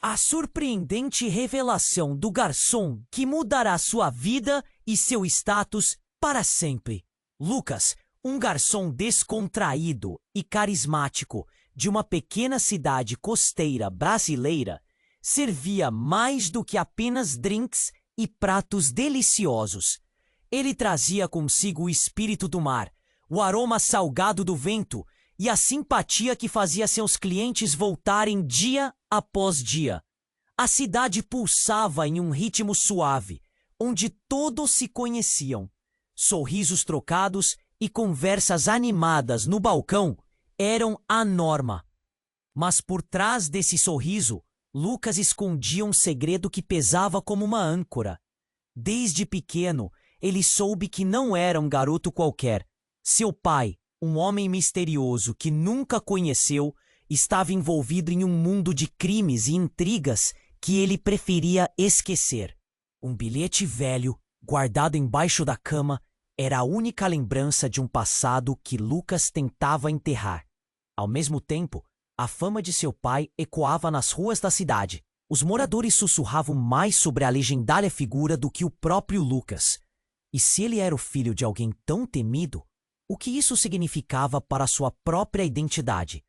A surpreendente revelação do garçom que mudará sua vida e seu status para sempre. Lucas, um garçom descontraído e carismático de uma pequena cidade costeira brasileira, servia mais do que apenas drinks e pratos deliciosos. Ele trazia consigo o espírito do mar, o aroma salgado do vento e a simpatia que fazia seus clientes voltarem dia após dia. A cidade pulsava em um ritmo suave, onde todos se conheciam. Sorrisos trocados e conversas animadas no balcão eram a norma. Mas por trás desse sorriso, Lucas escondia um segredo que pesava como uma âncora. Desde pequeno, ele soube que não era um garoto qualquer. Seu pai, um homem misterioso que nunca conheceu, estava envolvido em um mundo de crimes e intrigas que ele preferia esquecer. Um bilhete velho, guardado embaixo da cama, era a única lembrança de um passado que Lucas tentava enterrar. Ao mesmo tempo, a fama de seu pai ecoava nas ruas da cidade. Os moradores sussurravam mais sobre a legendária figura do que o próprio Lucas. E se ele era o filho de alguém tão temido, o que isso significava para sua própria identidade?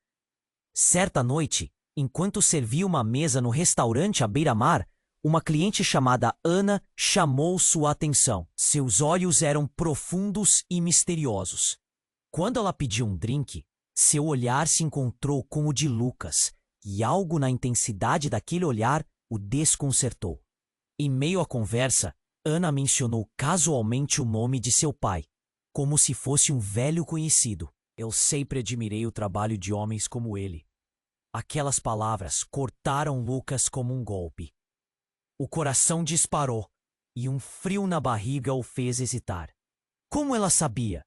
Certa noite, enquanto servia uma mesa no restaurante à beira-mar, uma cliente chamada Ana chamou sua atenção. Seus olhos eram profundos e misteriosos. Quando ela pediu um drink, seu olhar se encontrou com o de Lucas, e algo na intensidade daquele olhar o desconcertou. Em meio à conversa, Ana mencionou casualmente o nome de seu pai, como se fosse um velho conhecido. Eu sempre admirei o trabalho de homens como ele. Aquelas palavras cortaram Lucas como um golpe. O coração disparou e um frio na barriga o fez hesitar. Como ela sabia?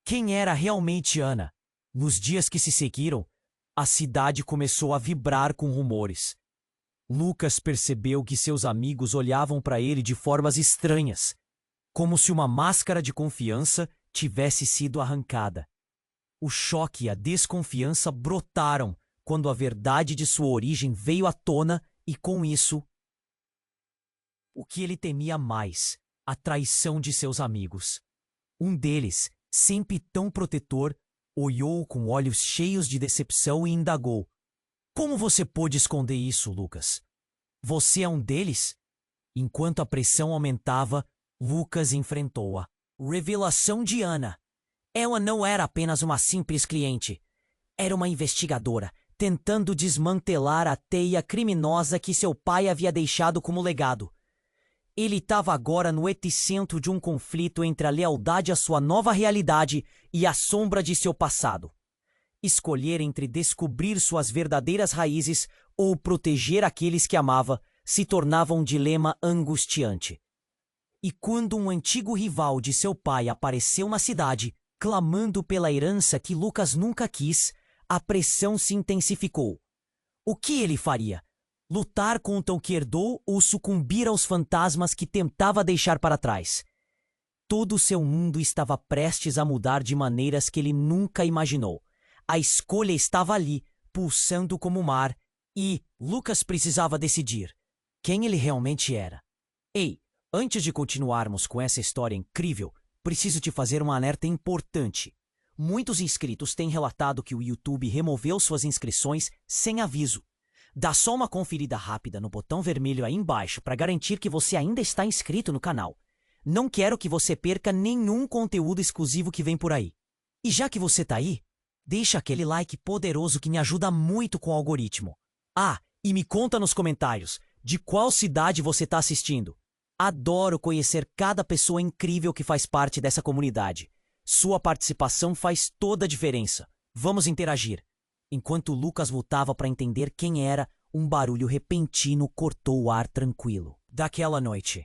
Quem era realmente Ana? Nos dias que se seguiram, a cidade começou a vibrar com rumores. Lucas percebeu que seus amigos olhavam para ele de formas estranhas, como se uma máscara de confiança tivesse sido arrancada. O choque e a desconfiança brotaram quando a verdade de sua origem veio à tona e, com isso, o que ele temia mais, a traição de seus amigos. Um deles, sempre tão protetor, olhou com olhos cheios de decepção e indagou: Como você pôde esconder isso, Lucas? Você é um deles? Enquanto a pressão aumentava, Lucas enfrentou-a. Revelação de Ana. Ela não era apenas uma simples cliente. Era uma investigadora, tentando desmantelar a teia criminosa que seu pai havia deixado como legado. Ele estava agora no epicentro de um conflito entre a lealdade à sua nova realidade e a sombra de seu passado. Escolher entre descobrir suas verdadeiras raízes ou proteger aqueles que amava se tornava um dilema angustiante. E quando um antigo rival de seu pai apareceu na cidade, clamando pela herança que Lucas nunca quis, a pressão se intensificou. O que ele faria? Lutar contra o que herdou ou sucumbir aos fantasmas que tentava deixar para trás? Todo seu mundo estava prestes a mudar de maneiras que ele nunca imaginou. A escolha estava ali, pulsando como o mar, e Lucas precisava decidir quem ele realmente era. Ei, antes de continuarmos com essa história incrível, preciso te fazer um alerta importante. Muitos inscritos têm relatado que o YouTube removeu suas inscrições sem aviso. Dá só uma conferida rápida no botão vermelho aí embaixo para garantir que você ainda está inscrito no canal. Não quero que você perca nenhum conteúdo exclusivo que vem por aí. E já que você tá aí, deixa aquele like poderoso que me ajuda muito com o algoritmo. Ah, e me conta nos comentários de qual cidade você está assistindo. Adoro conhecer cada pessoa incrível que faz parte dessa comunidade. Sua participação faz toda a diferença. Vamos interagir. Enquanto Lucas lutava para entender quem era, um barulho repentino cortou o ar tranquilo. Daquela noite,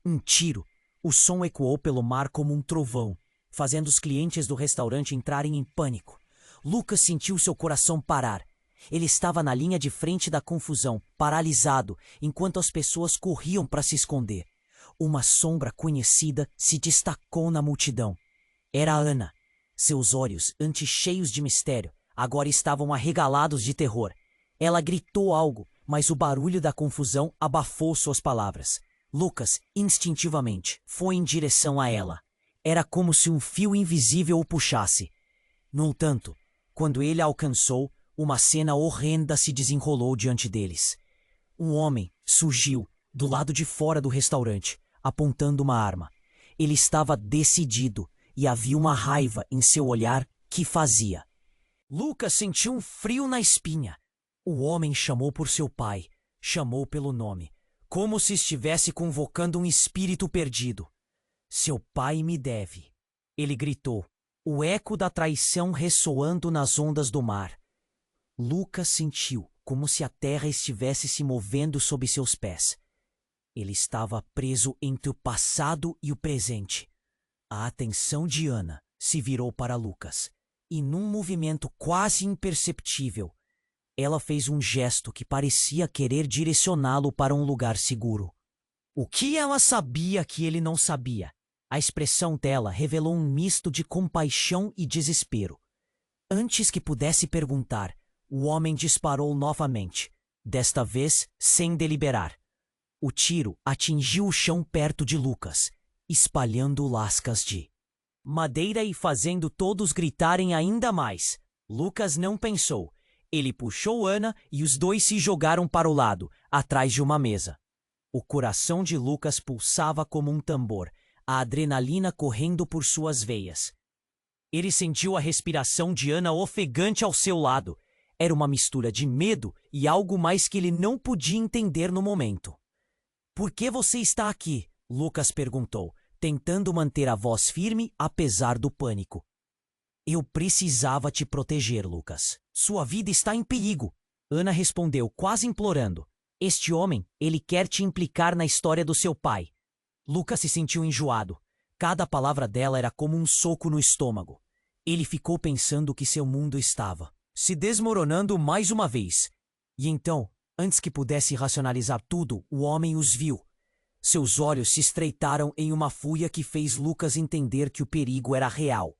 um tiro. O som ecoou pelo mar como um trovão, fazendo os clientes do restaurante entrarem em pânico. Lucas sentiu seu coração parar. Ele estava na linha de frente da confusão, paralisado, enquanto as pessoas corriam para se esconder. Uma sombra conhecida se destacou na multidão. Era Ana. Seus olhos, antes cheios de mistério, agora estavam arregalados de terror. Ela gritou algo, mas o barulho da confusão abafou suas palavras. Lucas, instintivamente, foi em direção a ela. Era como se um fio invisível o puxasse. No entanto, quando ele a alcançou, uma cena horrenda se desenrolou diante deles. Um homem surgiu do lado de fora do restaurante, apontando uma arma. Ele estava decidido e havia uma raiva em seu olhar que fazia. Lucas sentiu um frio na espinha. O homem chamou por seu pai, chamou pelo nome, como se estivesse convocando um espírito perdido. Seu pai me deve, ele gritou, o eco da traição ressoando nas ondas do mar. Lucas sentiu como se a terra estivesse se movendo sob seus pés. Ele estava preso entre o passado e o presente. A atenção de Ana se virou para Lucas, e num movimento quase imperceptível, ela fez um gesto que parecia querer direcioná-lo para um lugar seguro. O que ela sabia que ele não sabia? A expressão dela revelou um misto de compaixão e desespero. Antes que pudesse perguntar, o homem disparou novamente, desta vez sem deliberar. O tiro atingiu o chão perto de Lucas, espalhando lascas de madeira e fazendo todos gritarem ainda mais. Lucas não pensou. Ele puxou Ana e os dois se jogaram para o lado, atrás de uma mesa. O coração de Lucas pulsava como um tambor, a adrenalina correndo por suas veias. Ele sentiu a respiração de Ana ofegante ao seu lado. Era uma mistura de medo e algo mais que ele não podia entender no momento. "Por que você está aqui?" Lucas perguntou, tentando manter a voz firme apesar do pânico. "Eu precisava te proteger, Lucas. Sua vida está em perigo." Ana respondeu, quase implorando. "Este homem, ele quer te implicar na história do seu pai." Lucas se sentiu enjoado. Cada palavra dela era como um soco no estômago. Ele ficou pensando que seu mundo estava se desmoronando mais uma vez. E então, antes que pudesse racionalizar tudo, o homem os viu. Seus olhos se estreitaram em uma fúria que fez Lucas entender que o perigo era real.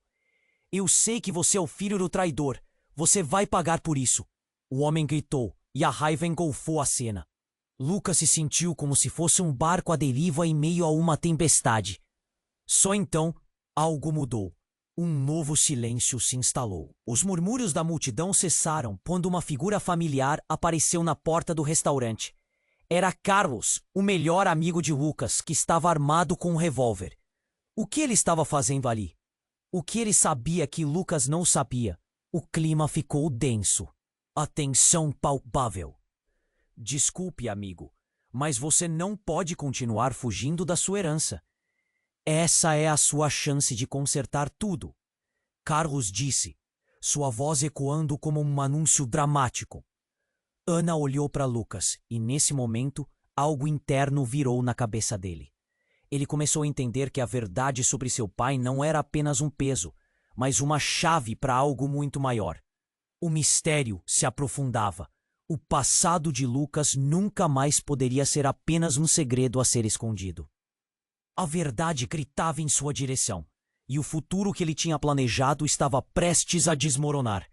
"Eu sei que você é o filho do traidor. Você vai pagar por isso." O homem gritou, e a raiva engolfou a cena. Lucas se sentiu como se fosse um barco à deriva em meio a uma tempestade. Só então, algo mudou. Um novo silêncio se instalou. Os murmúrios da multidão cessaram quando uma figura familiar apareceu na porta do restaurante. Era Carlos, o melhor amigo de Lucas, que estava armado com um revólver. O que ele estava fazendo ali? O que ele sabia que Lucas não sabia? O clima ficou denso. A tensão palpável. "Desculpe, amigo, mas você não pode continuar fugindo da sua herança. Essa é a sua chance de consertar tudo." Carlos disse, sua voz ecoando como um anúncio dramático. Ana olhou para Lucas e, nesse momento, algo interno virou na cabeça dele. Ele começou a entender que a verdade sobre seu pai não era apenas um peso, mas uma chave para algo muito maior. O mistério se aprofundava. O passado de Lucas nunca mais poderia ser apenas um segredo a ser escondido. A verdade gritava em sua direção, e o futuro que ele tinha planejado estava prestes a desmoronar.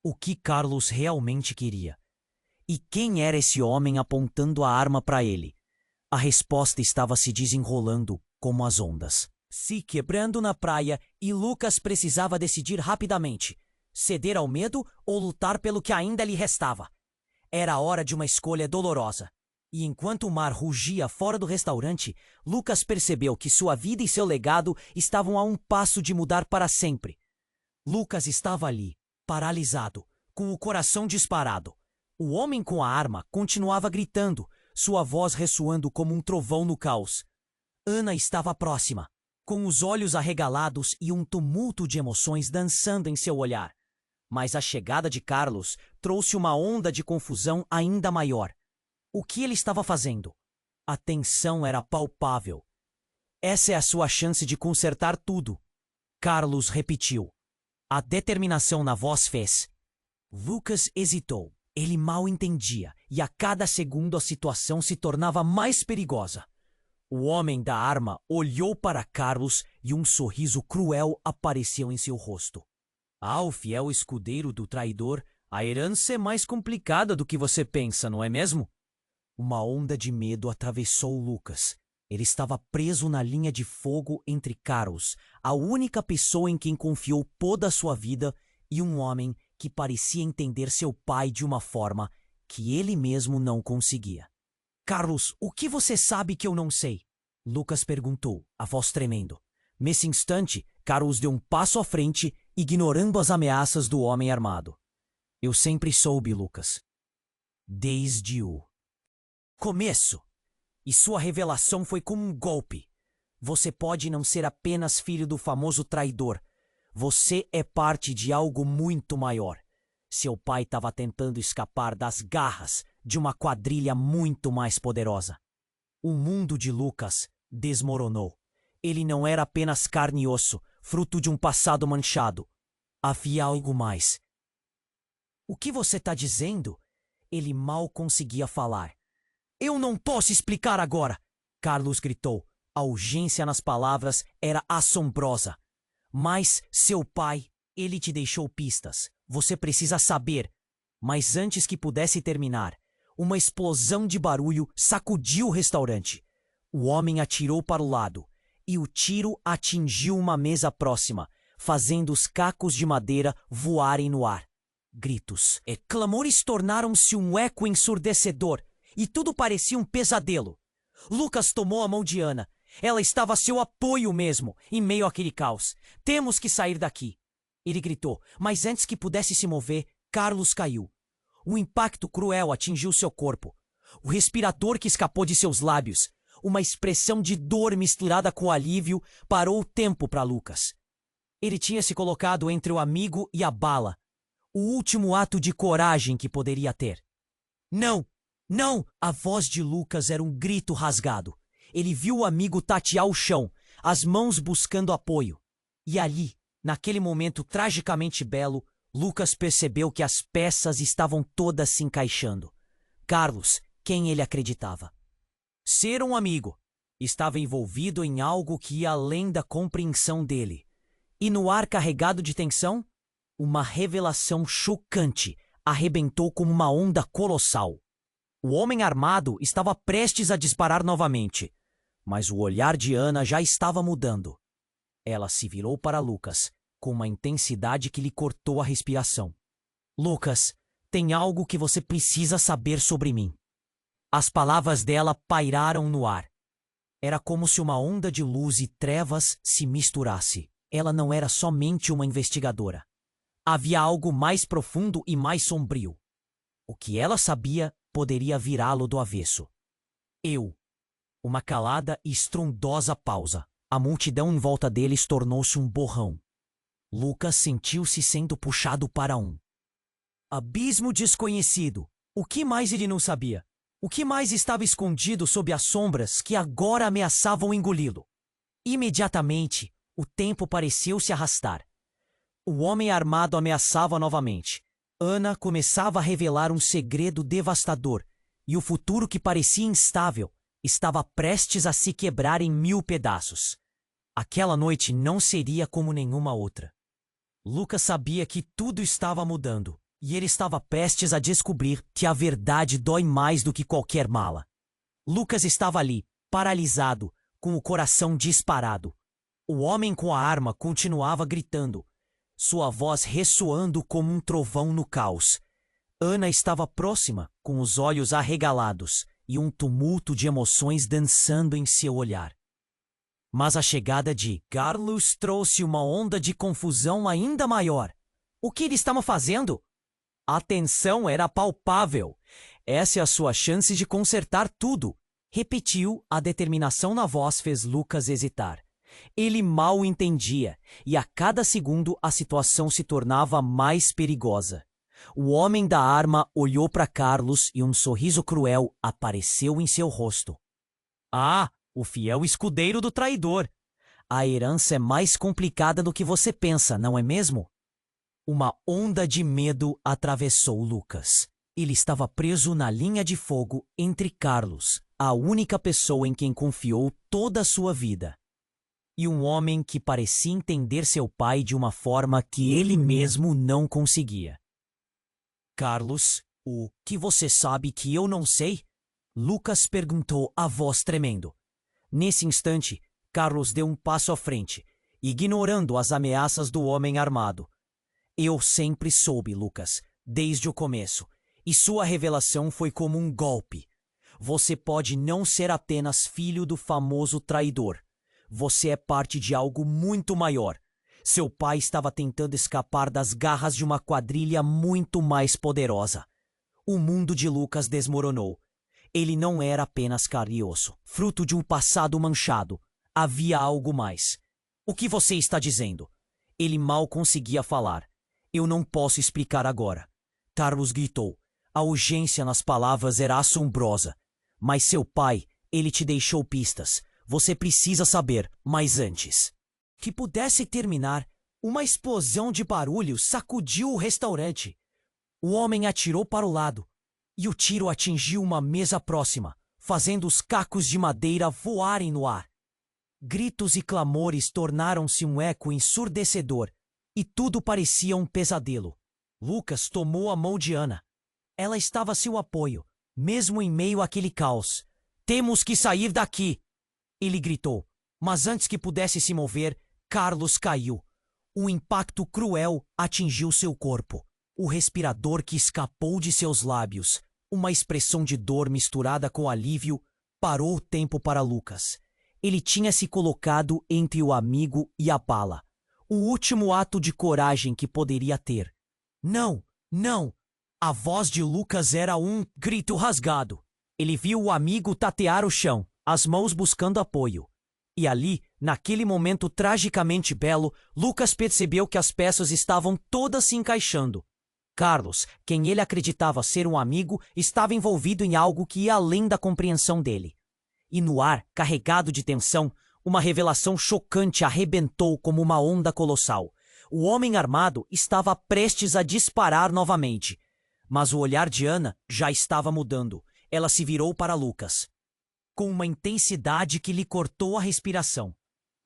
O que Carlos realmente queria? E quem era esse homem apontando a arma para ele? A resposta estava se desenrolando como as ondas, se quebrando na praia, e Lucas precisava decidir rapidamente: ceder ao medo ou lutar pelo que ainda lhe restava. Era a hora de uma escolha dolorosa. E enquanto o mar rugia fora do restaurante, Lucas percebeu que sua vida e seu legado estavam a um passo de mudar para sempre. Lucas estava ali, paralisado, com o coração disparado. O homem com a arma continuava gritando, sua voz ressoando como um trovão no caos. Ana estava próxima, com os olhos arregalados e um tumulto de emoções dançando em seu olhar. Mas a chegada de Carlos trouxe uma onda de confusão ainda maior. O que ele estava fazendo? A tensão era palpável. "Essa é a sua chance de consertar tudo." Carlos repetiu. A determinação na voz fez. Lucas hesitou. Ele mal entendia, e a cada segundo a situação se tornava mais perigosa. O homem da arma olhou para Carlos e um sorriso cruel apareceu em seu rosto. O fiel escudeiro do traidor A herança é mais complicada do que você pensa, não é mesmo? Uma onda de medo atravessou Lucas. Ele estava preso na linha de fogo entre Carlos, a única pessoa em quem confiou toda a sua vida, e um homem que parecia entender seu pai de uma forma que ele mesmo não conseguia. Carlos, o que você sabe que eu não sei? Lucas perguntou, a voz tremendo. Nesse instante, Carlos deu um passo à frente, ignorando as ameaças do homem armado. Eu sempre soube, Lucas. Desde o começo. E sua revelação foi como um golpe. Você pode não ser apenas filho do famoso traidor. Você é parte de algo muito maior. Seu pai estava tentando escapar das garras de uma quadrilha muito mais poderosa. O mundo de Lucas desmoronou. Ele não era apenas carne e osso, fruto de um passado manchado. Havia algo mais. O que você está dizendo? Ele mal conseguia falar. Eu não posso explicar agora! Carlos gritou. A urgência nas palavras era assombrosa. Mas seu pai, ele te deixou pistas. Você precisa saber. Mas antes que pudesse terminar, uma explosão de barulho sacudiu o restaurante. O homem atirou para o lado, e o tiro atingiu uma mesa próxima, fazendo os cacos de madeira voarem no ar. Gritos e clamores tornaram-se um eco ensurdecedor, e tudo parecia um pesadelo. Lucas tomou a mão de Ana. Ela estava a seu apoio mesmo, em meio àquele caos. Temos que sair daqui. Ele gritou, mas antes que pudesse se mover, Carlos caiu. Um impacto cruel atingiu seu corpo. O respirador que escapou de seus lábios, uma expressão de dor misturada com alívio, parou o tempo para Lucas. Ele tinha se colocado entre o amigo e a bala. O último ato de coragem que poderia ter. Não! Não! A voz de Lucas era um grito rasgado. Ele viu o amigo tatear o chão, as mãos buscando apoio. E ali, naquele momento tragicamente belo, Lucas percebeu que as peças estavam todas se encaixando. Carlos, quem ele acreditava ser um amigo, estava envolvido em algo que ia além da compreensão dele. E no ar carregado de tensão, uma revelação chocante arrebentou como uma onda colossal. O homem armado estava prestes a disparar novamente, mas o olhar de Ana já estava mudando. Ela se virou para Lucas, com uma intensidade que lhe cortou a respiração. Lucas, tem algo que você precisa saber sobre mim. As palavras dela pairaram no ar. Era como se uma onda de luz e trevas se misturasse. Ela não era somente uma investigadora. Havia algo mais profundo e mais sombrio. O que ela sabia poderia virá-lo do avesso. Uma calada e estrondosa pausa. A multidão em volta deles tornou-se um borrão. Lucas sentiu-se sendo puxado para um abismo desconhecido. O que mais ele não sabia? O que mais estava escondido sob as sombras que agora ameaçavam engoli-lo? Imediatamente, o tempo pareceu se arrastar. O homem armado ameaçava novamente. Ana começava a revelar um segredo devastador, e o futuro que parecia instável estava prestes a se quebrar em 1000 pedaços. Aquela noite não seria como nenhuma outra. Lucas sabia que tudo estava mudando, e ele estava prestes a descobrir que a verdade dói mais do que qualquer mala. Lucas estava ali, paralisado, com o coração disparado. O homem com a arma continuava gritando, sua voz ressoando como um trovão no caos. Ana estava próxima, com os olhos arregalados e um tumulto de emoções dançando em seu olhar. Mas a chegada de Carlos trouxe uma onda de confusão ainda maior. O que ele estava fazendo? A tensão era palpável. Essa é a sua chance de consertar tudo. Repetiu, a determinação na voz fez Lucas hesitar. Ele mal entendia, e a cada segundo a situação se tornava mais perigosa. O homem da arma olhou para Carlos e um sorriso cruel apareceu em seu rosto. Ah, o fiel escudeiro do traidor. A herança é mais complicada do que você pensa, não é mesmo? Uma onda de medo atravessou Lucas. Ele estava preso na linha de fogo entre Carlos, a única pessoa em quem confiou toda a sua vida, e um homem que parecia entender seu pai de uma forma que ele mesmo não conseguia. Carlos, o que você sabe que eu não sei? Lucas perguntou, a voz tremendo. Nesse instante, Carlos deu um passo à frente, ignorando as ameaças do homem armado. Eu sempre soube, Lucas, desde o começo, e sua revelação foi como um golpe. Você pode não ser apenas filho do famoso traidor. Você é parte de algo muito maior. Seu pai estava tentando escapar das garras de uma quadrilha muito mais poderosa. O mundo de Lucas desmoronou. Ele não era apenas carioso, fruto de um passado manchado. Havia algo mais. O que você está dizendo? Ele mal conseguia falar. Eu não posso explicar agora. Carlos gritou. A urgência nas palavras era assombrosa. Mas seu pai, ele te deixou pistas. Você precisa saber, mas antes. Que pudesse terminar, uma explosão de barulho sacudiu o restaurante. O homem atirou para o lado, e o tiro atingiu uma mesa próxima, fazendo os cacos de madeira voarem no ar. Gritos e clamores tornaram-se um eco ensurdecedor, e tudo parecia um pesadelo. Lucas tomou a mão de Ana. Ela estava a seu apoio, mesmo em meio àquele caos. Temos que sair daqui! Ele gritou, mas antes que pudesse se mover, Carlos caiu. Um impacto cruel atingiu seu corpo. O respirador que escapou de seus lábios, uma expressão de dor misturada com alívio, parou o tempo para Lucas. Ele tinha se colocado entre o amigo e a bala. O último ato de coragem que poderia ter. Não, não! A voz de Lucas era um grito rasgado. Ele viu o amigo tatear o chão, as mãos buscando apoio. E ali, naquele momento tragicamente belo, Lucas percebeu que as peças estavam todas se encaixando. Carlos, quem ele acreditava ser um amigo, estava envolvido em algo que ia além da compreensão dele. E no ar, carregado de tensão, uma revelação chocante arrebentou como uma onda colossal. O homem armado estava prestes a disparar novamente. Mas o olhar de Ana já estava mudando. Ela se virou para Lucas, com uma intensidade que lhe cortou a respiração.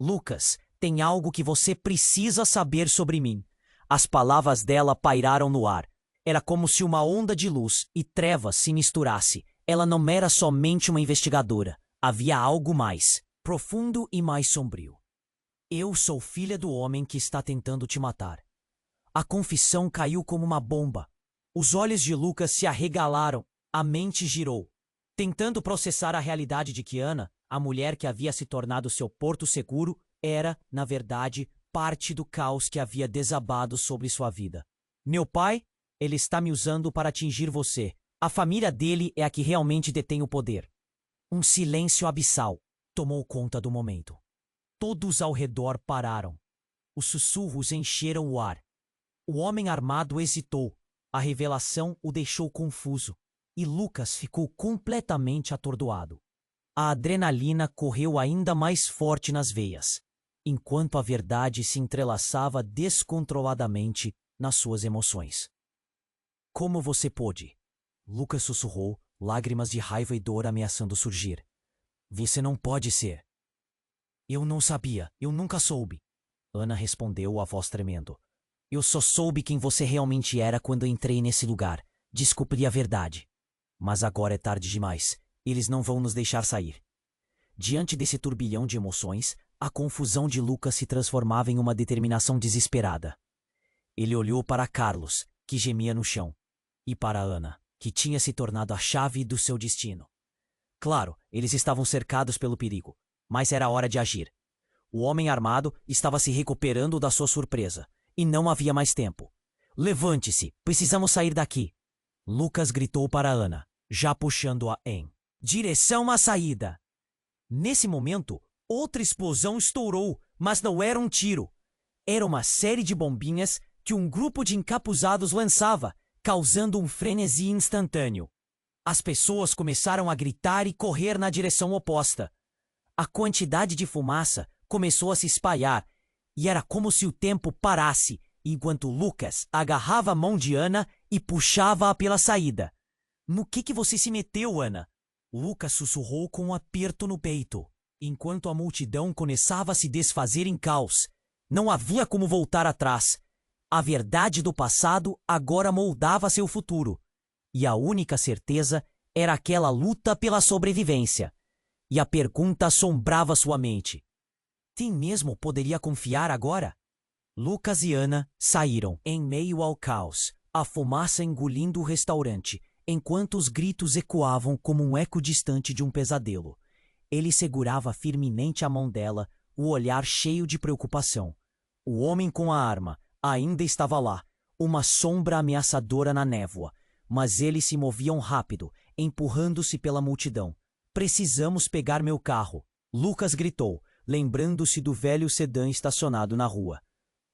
Lucas, tem algo que você precisa saber sobre mim. As palavras dela pairaram no ar. Era como se uma onda de luz e trevas se misturasse. Ela não era somente uma investigadora. Havia algo mais, profundo e mais sombrio. Eu sou filha do homem que está tentando te matar. A confissão caiu como uma bomba. Os olhos de Lucas se arregalaram. A mente girou, tentando processar a realidade de que Ana, a mulher que havia se tornado seu porto seguro, era, na verdade, parte do caos que havia desabado sobre sua vida. Meu pai, ele está me usando para atingir você. A família dele é a que realmente detém o poder. Um silêncio abissal tomou conta do momento. Todos ao redor pararam. Os sussurros encheram o ar. O homem armado hesitou. A revelação o deixou confuso. E Lucas ficou completamente atordoado. A adrenalina correu ainda mais forte nas veias, enquanto a verdade se entrelaçava descontroladamente nas suas emoções. Como você pôde? Lucas sussurrou, lágrimas de raiva e dor ameaçando surgir. Você não pode ser. Eu não sabia, eu nunca soube. Ana respondeu, a voz tremendo. Eu só soube quem você realmente era quando entrei nesse lugar. Descobri a verdade. Mas agora é tarde demais. Eles não vão nos deixar sair. Diante desse turbilhão de emoções, a confusão de Lucas se transformava em uma determinação desesperada. Ele olhou para Carlos, que gemia no chão, e para Ana, que tinha se tornado a chave do seu destino. Claro, eles estavam cercados pelo perigo, mas era hora de agir. O homem armado estava se recuperando da sua surpresa, e não havia mais tempo. Levante-se, precisamos sair daqui. Lucas gritou para Ana, já puxando-a em direção à saída. Nesse momento, outra explosão estourou, mas não era um tiro. Era uma série de bombinhas que um grupo de encapuzados lançava, causando um frenesi instantâneo. As pessoas começaram a gritar e correr na direção oposta. A quantidade de fumaça começou a se espalhar, e era como se o tempo parasse, enquanto Lucas agarrava a mão de Ana e puxava-a pela saída. No que você se meteu, Ana? Lucas sussurrou com um aperto no peito, enquanto a multidão começava a se desfazer em caos. Não havia como voltar atrás. A verdade do passado agora moldava seu futuro. E a única certeza era aquela luta pela sobrevivência. E a pergunta assombrava sua mente. Quem mesmo poderia confiar agora? Lucas e Ana saíram em meio ao caos, a fumaça engolindo o restaurante, enquanto os gritos ecoavam como um eco distante de um pesadelo. Ele segurava firmemente a mão dela, o olhar cheio de preocupação. O homem com a arma ainda estava lá, uma sombra ameaçadora na névoa, mas eles se moviam rápido, empurrando-se pela multidão. Precisamos pegar meu carro, Lucas gritou, lembrando-se do velho sedã estacionado na rua.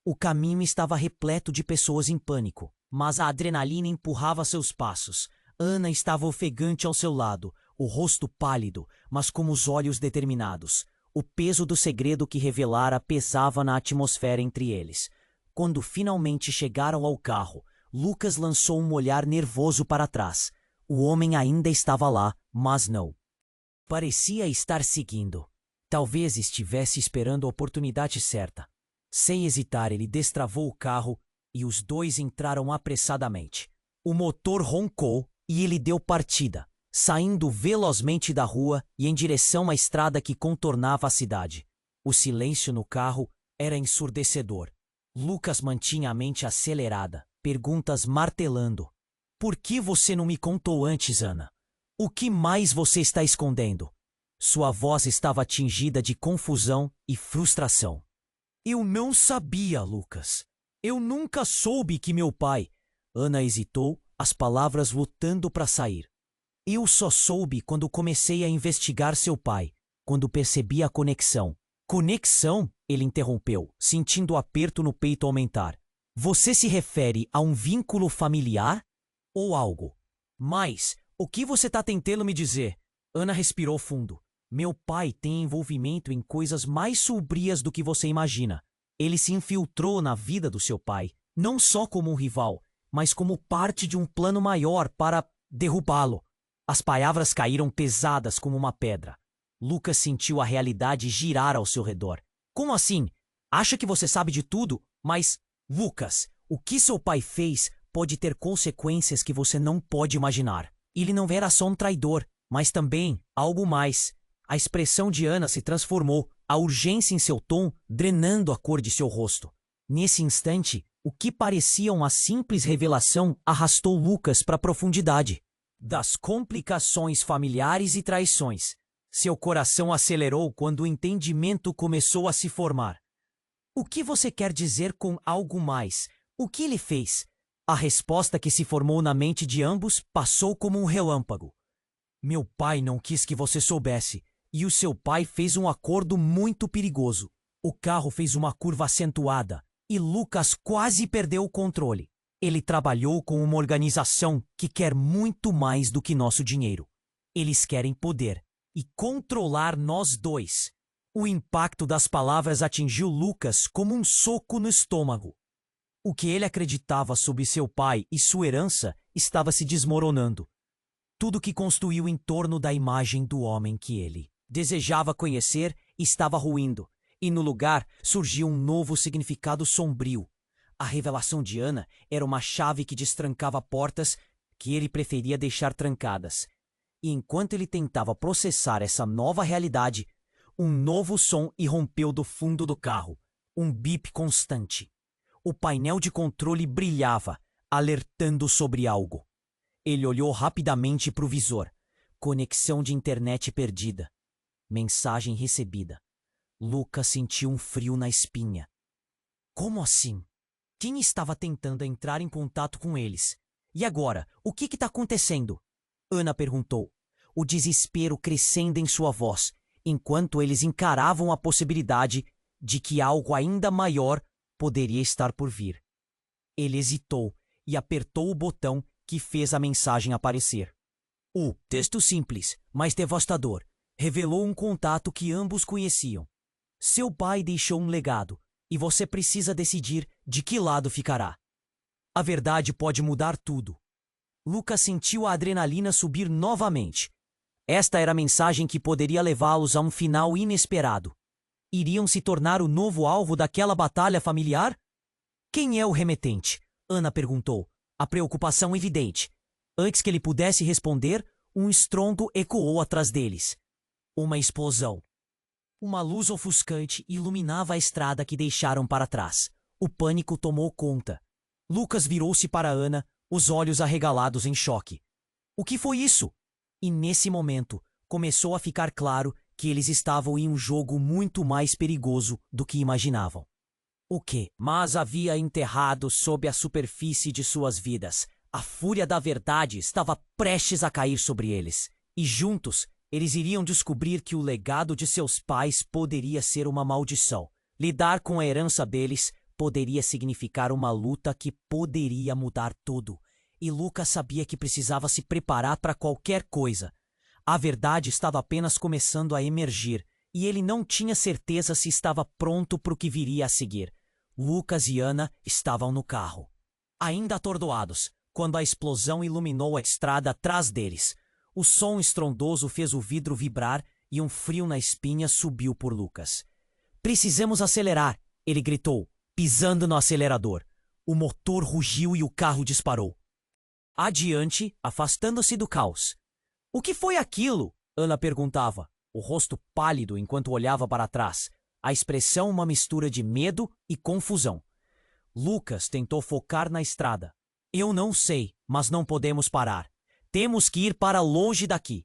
O caminho estava repleto de pessoas em pânico, mas a adrenalina empurrava seus passos. Ana estava ofegante ao seu lado, o rosto pálido, mas com os olhos determinados. O peso do segredo que revelara pesava na atmosfera entre eles. Quando finalmente chegaram ao carro, Lucas lançou um olhar nervoso para trás. O homem ainda estava lá, mas não. Parecia estar seguindo. Talvez estivesse esperando a oportunidade certa. Sem hesitar, ele destravou o carro e os dois entraram apressadamente. O motor roncou e ele deu partida, saindo velozmente da rua e em direção à estrada que contornava a cidade. O silêncio no carro era ensurdecedor. Lucas mantinha a mente acelerada, perguntas martelando. Por que você não me contou antes, Ana? O que mais você está escondendo? Sua voz estava tingida de confusão e frustração. Eu não sabia, Lucas. Eu nunca soube que meu pai... Ana hesitou, as palavras lutando para sair. Eu só soube quando comecei a investigar seu pai, quando percebi a conexão. Conexão? Ele interrompeu, sentindo o aperto no peito aumentar. Você se refere a um vínculo familiar? Ou algo? Mas, o que você está tentando me dizer? Ana respirou fundo. Meu pai tem envolvimento em coisas mais sombrias do que você imagina. Ele se infiltrou na vida do seu pai, não só como um rival, mas como parte de um plano maior para derrubá-lo. As palavras caíram pesadas como uma pedra. Lucas sentiu a realidade girar ao seu redor. Como assim? Acha que você sabe de tudo? Mas, Lucas, o que seu pai fez pode ter consequências que você não pode imaginar. Ele não era só um traidor, mas também algo mais. A expressão de Ana se transformou, a urgência em seu tom drenando a cor de seu rosto. Nesse instante, o que parecia uma simples revelação arrastou Lucas para a profundidade. Das complicações familiares e traições. Seu coração acelerou quando o entendimento começou a se formar. O que você quer dizer com algo mais? O que ele fez? A resposta que se formou na mente de ambos passou como um relâmpago. Meu pai não quis que você soubesse. E o seu pai fez um acordo muito perigoso. O carro fez uma curva acentuada e Lucas quase perdeu o controle. Ele trabalhou com uma organização que quer muito mais do que nosso dinheiro. Eles querem poder e controlar nós dois. O impacto das palavras atingiu Lucas como um soco no estômago. O que ele acreditava sobre seu pai e sua herança estava se desmoronando. Tudo que construiu em torno da imagem do homem que ele desejava conhecer estava ruindo, e no lugar surgiu um novo significado sombrio. A revelação de Ana era uma chave que destrancava portas que ele preferia deixar trancadas. E enquanto ele tentava processar essa nova realidade, um novo som irrompeu do fundo do carro, um bip constante. O painel de controle brilhava, alertando sobre algo. Ele olhou rapidamente para o visor. Conexão de internet perdida. Mensagem recebida. Lucas sentiu um frio na espinha. Como assim? Quem estava tentando entrar em contato com eles? E agora, o que está acontecendo? Ana perguntou, o desespero crescendo em sua voz, enquanto eles encaravam a possibilidade de que algo ainda maior poderia estar por vir. Ele hesitou e apertou o botão que fez a mensagem aparecer. O texto simples, mas devastador, revelou um contato que ambos conheciam. Seu pai deixou um legado, e você precisa decidir de que lado ficará. A verdade pode mudar tudo. Lucas sentiu a adrenalina subir novamente. Esta era a mensagem que poderia levá-los a um final inesperado. Iriam se tornar o novo alvo daquela batalha familiar? Quem é o remetente? Ana perguntou, a preocupação evidente. Antes que ele pudesse responder, um estrondo ecoou atrás deles. Uma explosão. Uma luz ofuscante iluminava a estrada que deixaram para trás. O pânico tomou conta. Lucas virou-se para Ana, os olhos arregalados em choque. O que foi isso? E nesse momento, começou a ficar claro que eles estavam em um jogo muito mais perigoso do que imaginavam. O que mais havia enterrado sob a superfície de suas vidas? A fúria da verdade estava prestes a cair sobre eles. E juntos, eles iriam descobrir que o legado de seus pais poderia ser uma maldição. Lidar com a herança deles poderia significar uma luta que poderia mudar tudo. E Lucas sabia que precisava se preparar para qualquer coisa. A verdade estava apenas começando a emergir, e ele não tinha certeza se estava pronto para o que viria a seguir. Lucas e Ana estavam no carro, ainda atordoados, quando a explosão iluminou a estrada atrás deles. O som estrondoso fez o vidro vibrar e um frio na espinha subiu por Lucas. Precisamos acelerar, ele gritou, pisando no acelerador. O motor rugiu e o carro disparou. Adiante, afastando-se do caos. O que foi aquilo? Ana perguntava, o rosto pálido enquanto olhava para trás. A expressão uma mistura de medo e confusão. Lucas tentou focar na estrada. Eu não sei, mas não podemos parar. Temos que ir para longe daqui.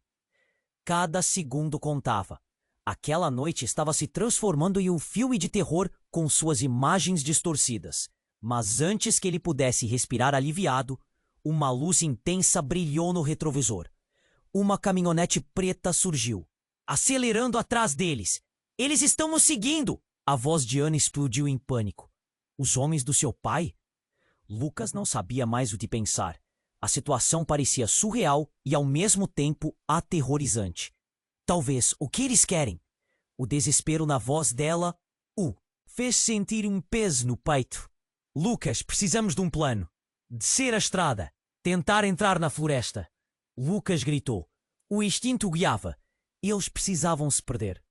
Cada segundo contava. Aquela noite estava se transformando em um filme de terror com suas imagens distorcidas. Mas antes que ele pudesse respirar aliviado, uma luz intensa brilhou no retrovisor. Uma caminhonete preta surgiu, acelerando atrás deles. Eles estão nos seguindo! A voz de Ana explodiu em pânico. Os homens do seu pai? Lucas não sabia mais o que pensar. A situação parecia surreal e, ao mesmo tempo, aterrorizante. Talvez, o que eles querem? O desespero na voz dela o fez sentir um peso no peito. Lucas, precisamos de um plano. Descer a estrada. Tentar entrar na floresta. Lucas gritou. O instinto guiava. Eles precisavam se perder.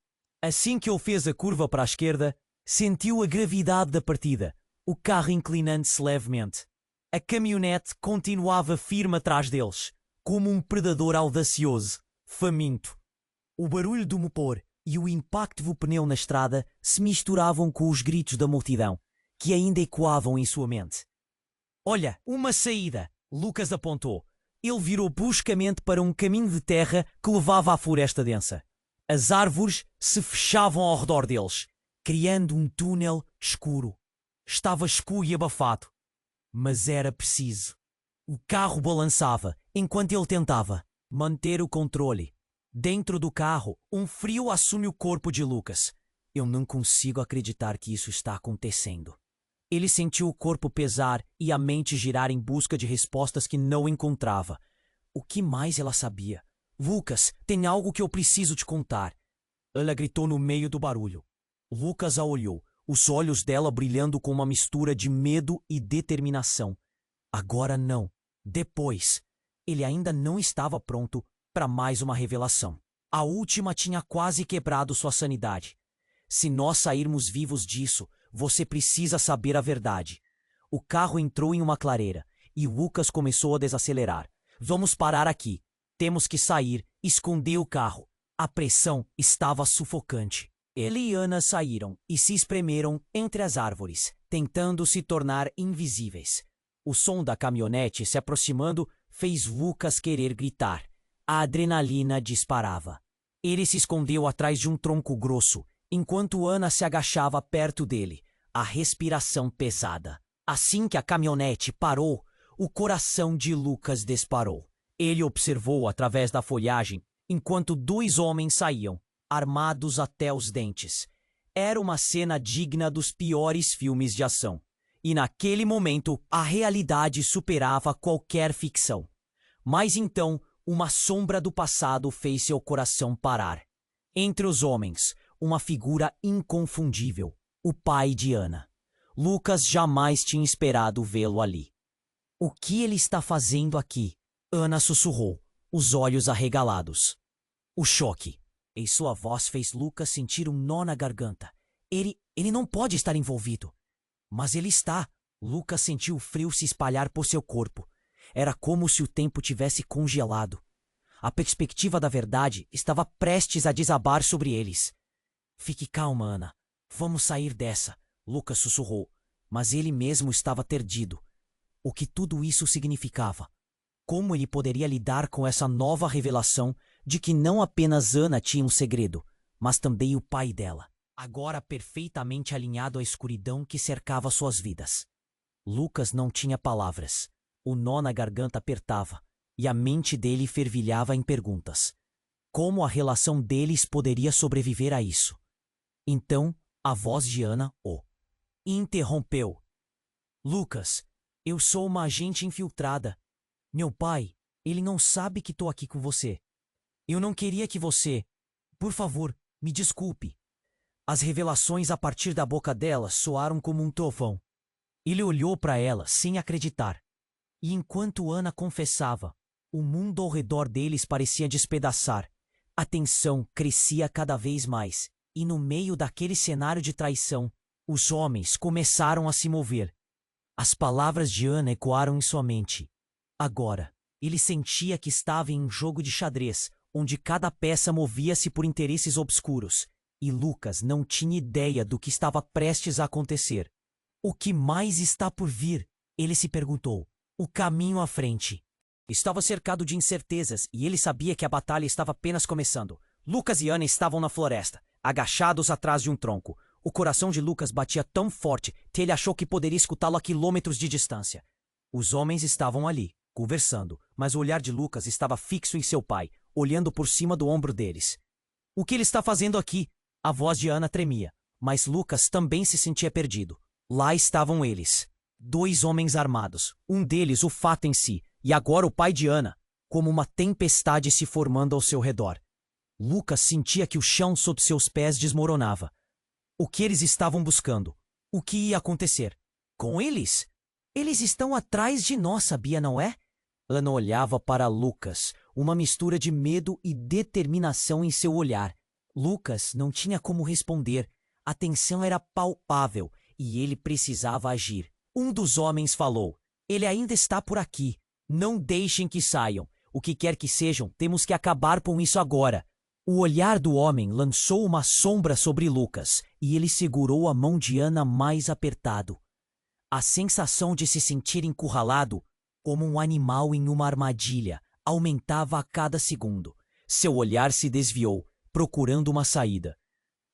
Assim que ele fez a curva para a esquerda, sentiu a gravidade da partida, o carro inclinando-se levemente. A caminhonete continuava firme atrás deles, como um predador audacioso, faminto. O barulho do motor e o impacto do pneu na estrada se misturavam com os gritos da multidão, que ainda ecoavam em sua mente. Olha, uma saída! Lucas apontou. Ele virou bruscamente para um caminho de terra que levava à floresta densa. As árvores se fechavam ao redor deles, criando um túnel escuro. Estava escuro e abafado, mas era preciso. O carro balançava enquanto ele tentava manter o controle. Dentro do carro, um frio assume o corpo de Lucas. Eu não consigo acreditar que isso está acontecendo. Ele sentiu o corpo pesar e a mente girar em busca de respostas que não encontrava. O que mais ela sabia? Lucas, tem algo que eu preciso te contar. Ela gritou no meio do barulho. Lucas a olhou, os olhos dela brilhando com uma mistura de medo e determinação. Agora não. Depois. Ele ainda não estava pronto para mais uma revelação. A última tinha quase quebrado sua sanidade. Se nós sairmos vivos disso, você precisa saber a verdade. O carro entrou em uma clareira e Lucas começou a desacelerar. Vamos parar aqui. Temos que sair, esconder o carro. A pressão estava sufocante. Ele e Ana saíram e se espremeram entre as árvores, tentando se tornar invisíveis. O som da caminhonete se aproximando fez Lucas querer gritar. A adrenalina disparava. Ele se escondeu atrás de um tronco grosso, enquanto Ana se agachava perto dele, a respiração pesada. Assim que a caminhonete parou, o coração de Lucas disparou. Ele observou através da folhagem, enquanto dois homens saíam, armados até os dentes. Era uma cena digna dos piores filmes de ação. E naquele momento, a realidade superava qualquer ficção. Mas então, uma sombra do passado fez seu coração parar. Entre os homens, uma figura inconfundível, o pai de Ana. Lucas jamais tinha esperado vê-lo ali. O que ele está fazendo aqui? Ana sussurrou, os olhos arregalados. O choque. E sua voz fez Lucas sentir um nó na garganta. Ele não pode estar envolvido. Mas ele está. Lucas sentiu o frio se espalhar por seu corpo. Era como se o tempo tivesse congelado. A perspectiva da verdade estava prestes a desabar sobre eles. Fique calma, Ana. Vamos sair dessa, Lucas sussurrou, mas ele mesmo estava perdido. O que tudo isso significava? Como ele poderia lidar com essa nova revelação de que não apenas Ana tinha um segredo, mas também o pai dela, agora perfeitamente alinhado à escuridão que cercava suas vidas? Lucas não tinha palavras. O nó na garganta apertava, e a mente dele fervilhava em perguntas. Como a relação deles poderia sobreviver a isso? Então, a voz de Ana o interrompeu. Lucas, eu sou uma agente infiltrada. Meu pai, ele não sabe que estou aqui com você. Eu não queria que você... Por favor, me desculpe. As revelações a partir da boca dela soaram como um trovão. Ele olhou para ela sem acreditar. E enquanto Ana confessava, o mundo ao redor deles parecia despedaçar. A tensão crescia cada vez mais. E no meio daquele cenário de traição, os homens começaram a se mover. As palavras de Ana ecoaram em sua mente. Agora, ele sentia que estava em um jogo de xadrez, onde cada peça movia-se por interesses obscuros, e Lucas não tinha ideia do que estava prestes a acontecer. O que mais está por vir? Ele se perguntou. O caminho à frente. Estava cercado de incertezas, e ele sabia que a batalha estava apenas começando. Lucas e Ana estavam na floresta, agachados atrás de um tronco. O coração de Lucas batia tão forte que ele achou que poderia escutá-lo a quilômetros de distância. Os homens estavam ali, conversando, mas o olhar de Lucas estava fixo em seu pai, olhando por cima do ombro deles. O que ele está fazendo aqui? A voz de Ana tremia, mas Lucas também se sentia perdido. Lá estavam eles, 2 homens armados, um deles o fato em si, e agora o pai de Ana, como uma tempestade se formando ao seu redor. Lucas sentia que o chão sob seus pés desmoronava. O que eles estavam buscando? O que ia acontecer? Com eles? Eles estão atrás de nós, sabia, não é? Ana olhava para Lucas, uma mistura de medo e determinação em seu olhar. Lucas não tinha como responder. A tensão era palpável e ele precisava agir. Um dos homens falou: ele ainda está por aqui. Não deixem que saiam. O que quer que sejam, temos que acabar com isso agora. O olhar do homem lançou uma sombra sobre Lucas e ele segurou a mão de Ana mais apertado. A sensação de se sentir encurralado, como um animal em uma armadilha, aumentava a cada segundo. Seu olhar se desviou, procurando uma saída.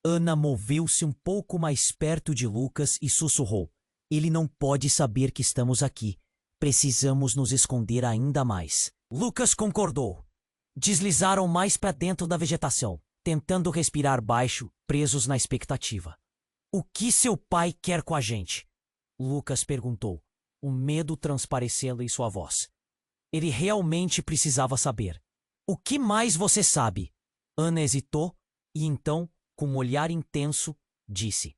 Ana moveu-se um pouco mais perto de Lucas e sussurrou: ele não pode saber que estamos aqui. Precisamos nos esconder ainda mais. Lucas concordou. Deslizaram mais para dentro da vegetação, tentando respirar baixo, presos na expectativa. O que seu pai quer com a gente? Lucas perguntou, o medo transparecendo em sua voz. Ele realmente precisava saber. O que mais você sabe? Ana hesitou e então, com um olhar intenso, disse: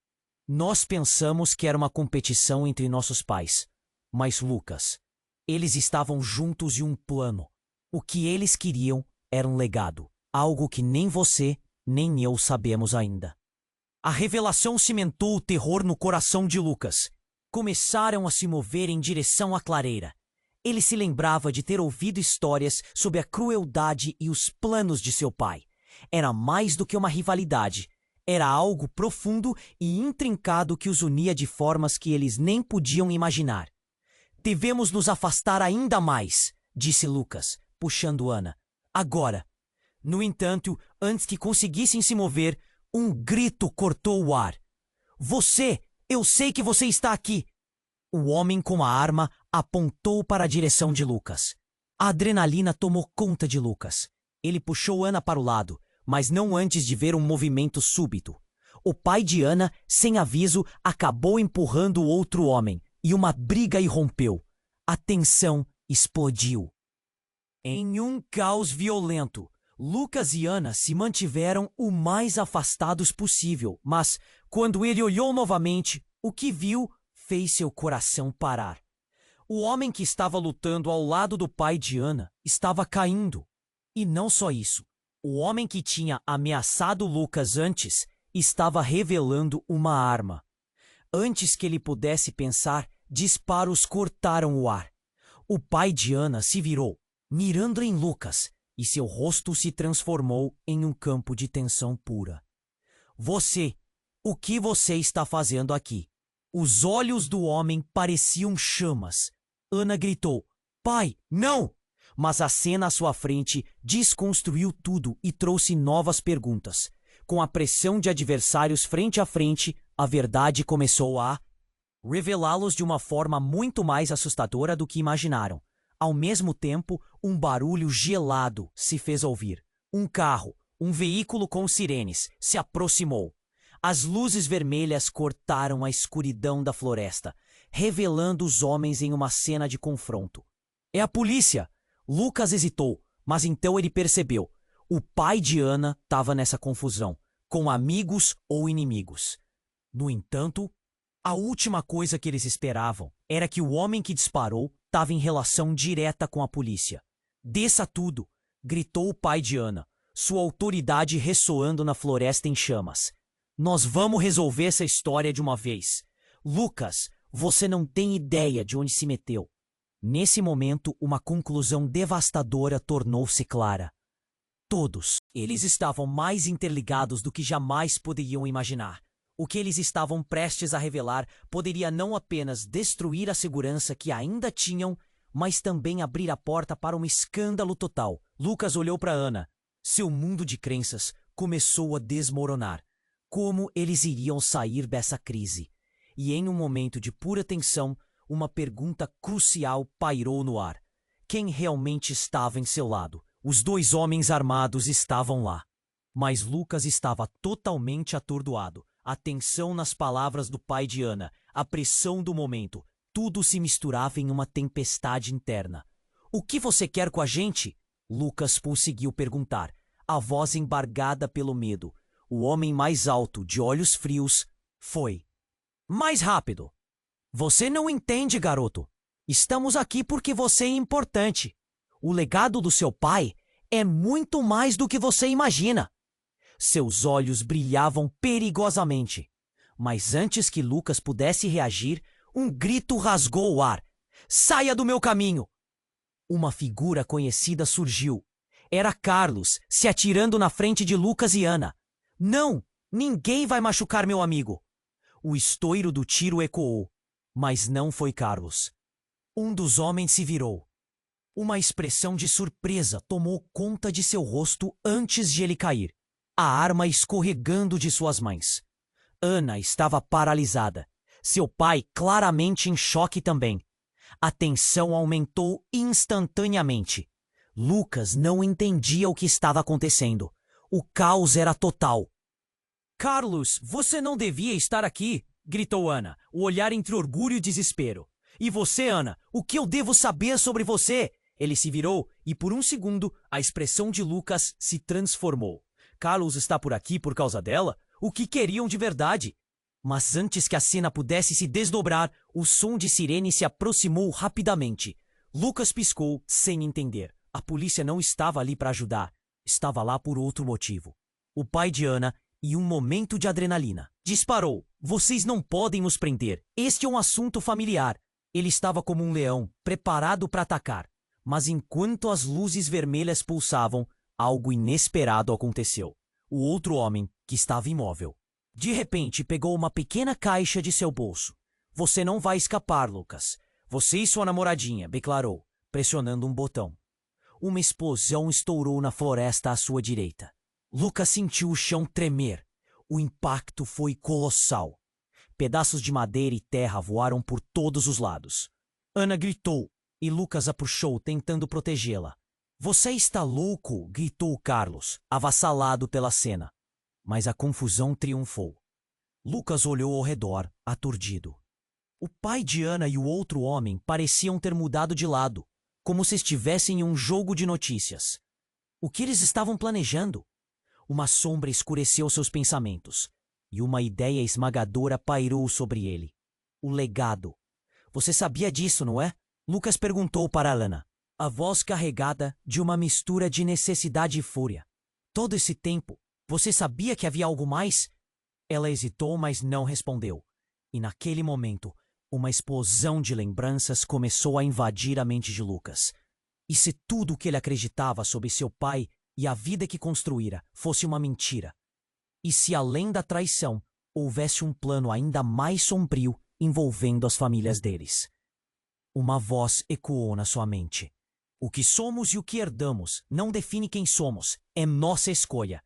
nós pensamos que era uma competição entre nossos pais. Mas, Lucas, eles estavam juntos em um plano. O que eles queriam era um legado, algo que nem você, nem eu sabemos ainda. A revelação cimentou o terror no coração de Lucas. Começaram a se mover em direção à clareira. Ele se lembrava de ter ouvido histórias sobre a crueldade e os planos de seu pai. Era mais do que uma rivalidade. Era algo profundo e intrincado que os unia de formas que eles nem podiam imaginar. Devemos nos afastar ainda mais, disse Lucas, puxando Ana. Agora. No entanto, antes que conseguissem se mover, um grito cortou o ar. Você! Eu sei que você está aqui! O homem com a arma apontou para a direção de Lucas. A adrenalina tomou conta de Lucas. Ele puxou Ana para o lado, mas não antes de ver um movimento súbito. O pai de Ana, sem aviso, acabou empurrando o outro homem, e uma briga irrompeu. A tensão explodiu. Em um caos violento, Lucas e Ana se mantiveram o mais afastados possível, mas, quando ele olhou novamente, o que viu fez seu coração parar. O homem que estava lutando ao lado do pai de Ana estava caindo. E não só isso. O homem que tinha ameaçado Lucas antes estava revelando uma arma. Antes que ele pudesse pensar, Disparos cortaram o ar. O pai de Ana se virou, mirando em Lucas, e seu rosto se transformou em um campo de tensão pura. Você, o que você está fazendo aqui? Os olhos do homem pareciam chamas. Ana gritou: Pai, não! Mas a cena à sua frente desconstruiu tudo e trouxe novas perguntas. Com a pressão de adversários frente a frente, a verdade começou a revelá-los de uma forma muito mais assustadora do que imaginaram. Ao mesmo tempo, um barulho gelado se fez ouvir. Um carro, um veículo com sirenes, se aproximou. As luzes vermelhas cortaram a escuridão da floresta, revelando os homens em uma cena de confronto. É a polícia! Lucas hesitou, mas então ele percebeu. O pai de Ana estava nessa confusão, com amigos ou inimigos. No entanto, a última coisa que eles esperavam era que o homem que disparou estava em relação direta com a polícia. Desça tudo! Gritou o pai de Ana, sua autoridade ressoando na floresta em chamas. Nós vamos resolver essa história de uma vez. Lucas, você não tem ideia de onde se meteu. Nesse momento, uma conclusão devastadora tornou-se clara. Todos, eles estavam mais interligados do que jamais poderiam imaginar. O que eles estavam prestes a revelar poderia não apenas destruir a segurança que ainda tinham, mas também abrir a porta para um escândalo total. Lucas olhou para Ana. Seu mundo de crenças começou a desmoronar. Como eles iriam sair dessa crise? E em um momento de pura tensão, uma pergunta crucial pairou no ar. Quem realmente estava em seu lado? Os dois homens armados estavam lá. Mas Lucas estava totalmente atordoado. A tensão nas palavras do pai de Ana, a pressão do momento, tudo se misturava em uma tempestade interna. O que você quer com a gente? Lucas conseguiu perguntar, a voz embargada pelo medo. O homem mais alto, de olhos frios, foi: mais rápido! Você não entende, garoto. Estamos aqui porque você é importante. O legado do seu pai é muito mais do que você imagina. Seus olhos brilhavam perigosamente. Mas antes que Lucas pudesse reagir, um grito rasgou o ar. Saia do meu caminho! Uma figura conhecida surgiu. Era Carlos, se atirando na frente de Lucas e Ana. Não! Ninguém vai machucar meu amigo! O estouro do tiro ecoou. Mas não foi Carlos. Um dos homens se virou. Uma expressão de surpresa tomou conta de seu rosto antes de ele cair, a arma escorregando de suas mãos. Ana estava paralisada. Seu pai claramente em choque também. A tensão aumentou instantaneamente. Lucas não entendia o que estava acontecendo. O caos era total. Carlos, você não devia estar aqui! Gritou Ana, o olhar entre orgulho e desespero. E você, Ana, o que eu devo saber sobre você? Ele se virou e por um segundo a expressão de Lucas se transformou. Carlos está por aqui por causa dela? O que queriam de verdade? Mas antes que a cena pudesse se desdobrar, o som de sirene se aproximou rapidamente. Lucas piscou sem entender. A polícia não estava ali para ajudar. Estava lá por outro motivo. O pai de Ana, em um momento de adrenalina, disparou. Vocês não podem nos prender. Este é um assunto familiar. Ele estava como um leão, preparado para atacar. Mas enquanto as luzes vermelhas pulsavam, algo inesperado aconteceu. O outro homem, que estava imóvel, de repente pegou uma pequena caixa de seu bolso. Você não vai escapar, Lucas. Você e sua namoradinha, declarou, pressionando um botão. Uma explosão estourou na floresta à sua direita. Lucas sentiu o chão tremer. O impacto foi colossal. Pedaços de madeira e terra voaram por todos os lados. Ana gritou e Lucas a puxou, tentando protegê-la. Você está louco? Gritou Carlos, avassalado pela cena. Mas a confusão triunfou. Lucas olhou ao redor, aturdido. O pai de Ana e o outro homem pareciam ter mudado de lado, como se estivessem em um jogo de notícias. O que eles estavam planejando? Uma sombra escureceu seus pensamentos, e uma ideia esmagadora pairou sobre ele. O legado. Você sabia disso, não é? Lucas perguntou para Ana, a voz carregada de uma mistura de necessidade e fúria. Todo esse tempo, você sabia que havia algo mais? Ela hesitou, mas não respondeu. E naquele momento, Uma explosão de lembranças começou a invadir a mente de Lucas. E se tudo o que ele acreditava sobre seu pai e a vida que construíra fosse uma mentira? E se além da traição, houvesse um plano ainda mais sombrio envolvendo as famílias deles? Uma voz ecoou na sua mente. O que somos e o que herdamos não define quem somos, é nossa escolha.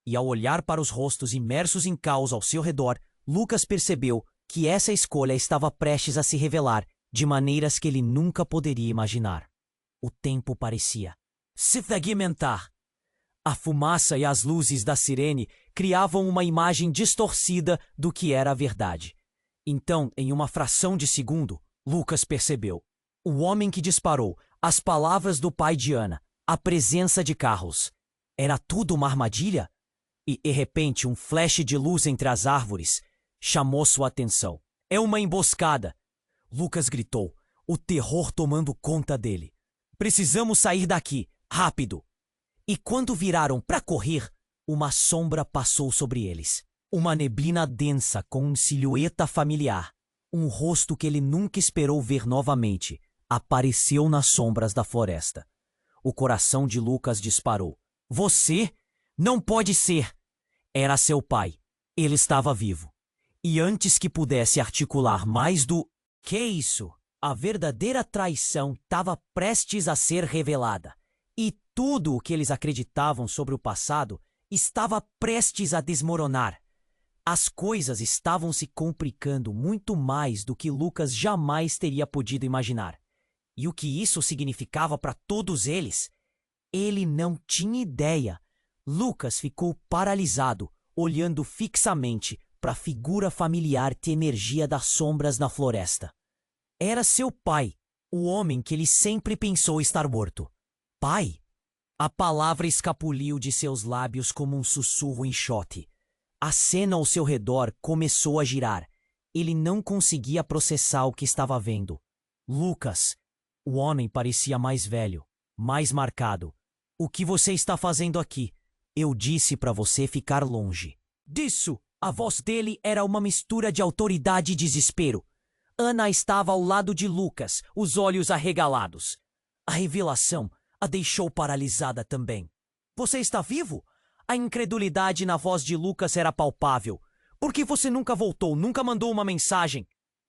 E ao olhar para os rostos imersos em caos ao seu redor, Lucas percebeu que essa escolha estava prestes a se revelar de maneiras que ele nunca poderia imaginar. O tempo parecia se fragmentar. A fumaça e as luzes da sirene criavam uma imagem distorcida do que era a verdade. Então, em uma fração de segundo, Lucas percebeu. O homem que disparou, as palavras do pai de Ana, a presença de Carlos. Era tudo uma armadilha? E, de repente, um flash de luz entre as árvores chamou sua atenção. É uma emboscada! Lucas gritou, o terror tomando conta dele. Precisamos sair daqui, rápido! E quando viraram para correr, uma sombra passou sobre eles. Uma neblina densa com uma silhueta familiar. Um rosto que ele nunca esperou ver novamente apareceu nas sombras da floresta. O coração de Lucas disparou. Você? Não pode ser! Era seu pai. Ele estava vivo. E antes que pudesse articular mais do que isso, a verdadeira traição estava prestes a ser revelada. E tudo o que eles acreditavam sobre o passado estava prestes a desmoronar. As coisas estavam se complicando muito mais do que Lucas jamais teria podido imaginar. E o que isso significava para todos eles? Ele não tinha ideia. Lucas ficou paralisado, olhando fixamente para a figura familiar que emergia das sombras na floresta. Era seu pai, o homem que ele sempre pensou estar morto. Pai? A palavra escapuliu de seus lábios como um sussurro em choque. A cena ao seu redor começou a girar. Ele não conseguia processar o que estava vendo. Lucas. O homem parecia mais velho, mais marcado. O que você está fazendo aqui? Eu disse para você ficar longe. Disso, a voz dele era uma mistura de autoridade e desespero. Ana estava ao lado de Lucas, os olhos arregalados. A revelação a deixou paralisada também. Você está vivo? A incredulidade na voz de Lucas era palpável. Por que você nunca voltou, nunca mandou uma mensagem?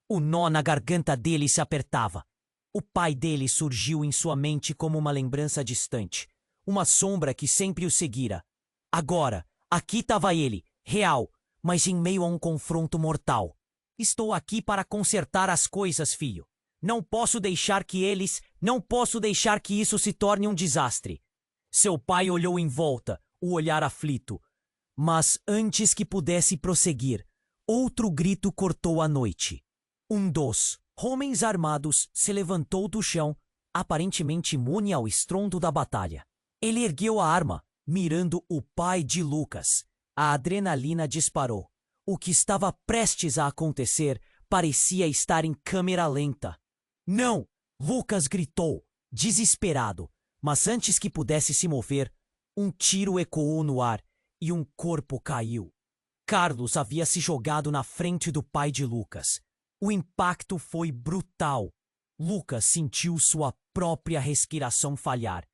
O nó na garganta dele se apertava. O pai dele surgiu em sua mente como uma lembrança distante. Uma sombra que sempre o seguira. Agora, aqui estava ele, real, mas em meio a um confronto mortal. Estou aqui para consertar as coisas, filho. Não posso deixar que isso se torne um desastre. Seu pai olhou em volta, o olhar aflito. Mas antes que pudesse prosseguir, outro grito cortou a noite. Um dos homens armados se levantou do chão, aparentemente imune ao estrondo da batalha. Ele ergueu a arma, mirando o pai de Lucas. A adrenalina disparou. O que estava prestes a acontecer parecia estar em câmera lenta. Não! Lucas gritou, desesperado. Mas antes que pudesse se mover, um tiro ecoou no ar e um corpo caiu. Carlos havia se jogado na frente do pai de Lucas. O impacto foi brutal. Lucas sentiu sua própria respiração falhar.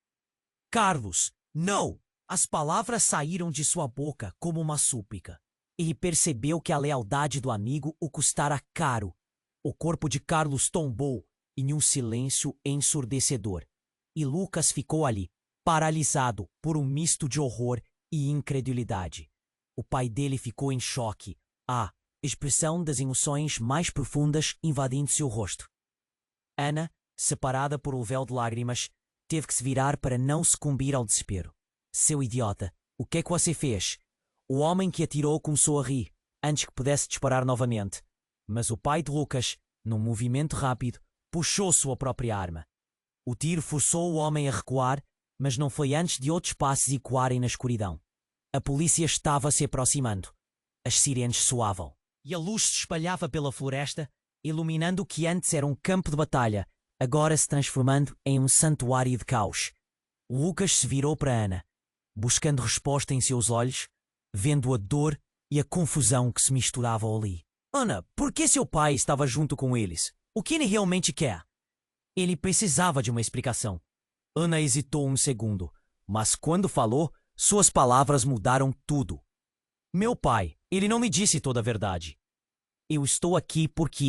Carlos, não! As palavras saíram de sua boca como uma súplica. Ele percebeu que a lealdade do amigo o custara caro. O corpo de Carlos tombou em um silêncio ensurdecedor. E Lucas ficou ali, paralisado por um misto de horror e incredulidade. O pai dele ficou em choque. A expressão das emoções mais profundas invadindo seu rosto. Ana, separada por um véu de lágrimas, teve que se virar para não sucumbir ao desespero. Seu idiota, o que é que você fez? O homem que atirou começou a rir, antes que pudesse disparar novamente. Mas o pai de Lucas, num movimento rápido, puxou sua própria arma. O tiro forçou o homem a recuar, mas não foi antes de outros passos ecoarem na escuridão. A polícia estava se aproximando. As sirenes soavam. E a luz se espalhava pela floresta, iluminando o que antes era um campo de batalha, agora se transformando em um santuário de caos. Lucas se virou para Ana, buscando resposta em seus olhos, vendo a dor e a confusão que se misturavam ali. Ana, por que seu pai estava junto com eles? O que ele realmente quer? Ele precisava de uma explicação. Ana hesitou um segundo, mas quando falou, suas palavras mudaram tudo. Meu pai, ele não me disse toda a verdade. Eu estou aqui porque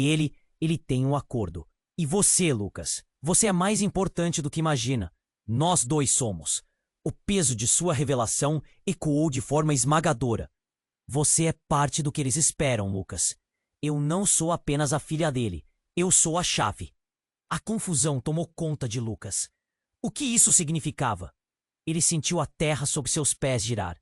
ele tem um acordo. E você, Lucas, você é mais importante do que imagina. Nós dois somos. O peso de sua revelação ecoou de forma esmagadora. Você é parte do que eles esperam, Lucas. Eu não sou apenas a filha dele. Eu sou a chave. A confusão tomou conta de Lucas. O que isso significava? Ele sentiu a terra sob seus pés girar.